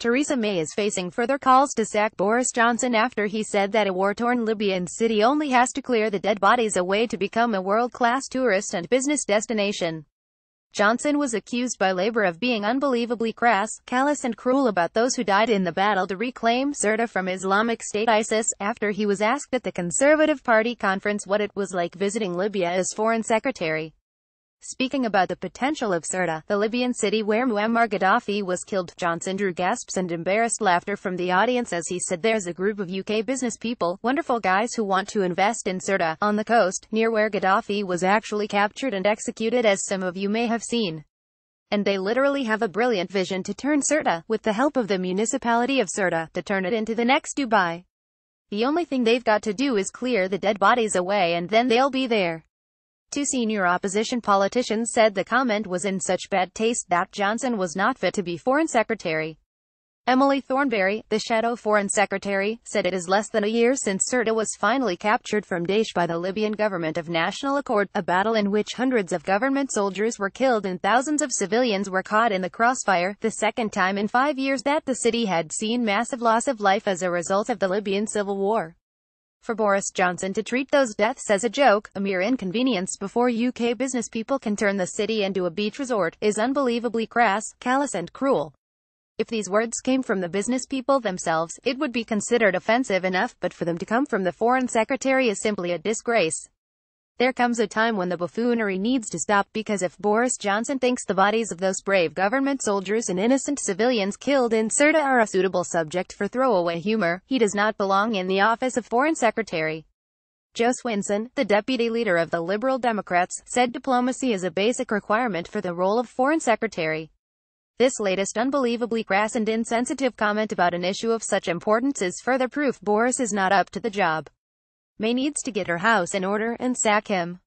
Theresa May is facing further calls to sack Boris Johnson after he said that a war-torn Libyan city only has to clear the dead bodies away to become a world-class tourist and business destination. Johnson was accused by Labour of being unbelievably crass, callous and cruel about those who died in the battle to reclaim Sirte from Islamic State ISIS, after he was asked at the Conservative Party conference what it was like visiting Libya as Foreign Secretary. Speaking about the potential of Sirte, the Libyan city where Muammar Gaddafi was killed, Johnson drew gasps and embarrassed laughter from the audience as he said there's a group of UK business people, wonderful guys who want to invest in Sirte, on the coast, near where Gaddafi was actually captured and executed, as some of you may have seen. And they literally have a brilliant vision to turn Sirte, with the help of the municipality of Sirte, to turn it into the next Dubai. The only thing they've got to do is clear the dead bodies away and then they'll be there. Two senior opposition politicians said the comment was in such bad taste that Johnson was not fit to be Foreign Secretary. Emily Thornberry, the shadow Foreign Secretary, said it is less than a year since Sirte was finally captured from Daesh by the Libyan government of national accord, a battle in which hundreds of government soldiers were killed and thousands of civilians were caught in the crossfire, the second time in 5 years that the city had seen massive loss of life as a result of the Libyan civil war. For Boris Johnson to treat those deaths as a joke, a mere inconvenience before UK business people can turn the city into a beach resort, is unbelievably crass, callous and cruel. If these words came from the business people themselves, it would be considered offensive enough, but for them to come from the Foreign Secretary is simply a disgrace. There comes a time when the buffoonery needs to stop, because if Boris Johnson thinks the bodies of those brave government soldiers and innocent civilians killed in Sirte are a suitable subject for throwaway humor, he does not belong in the office of Foreign Secretary. Joe Swinson, the deputy leader of the Liberal Democrats, said diplomacy is a basic requirement for the role of Foreign Secretary. This latest unbelievably crass and insensitive comment about an issue of such importance is further proof Boris is not up to the job. May needs to get her house in order and sack him.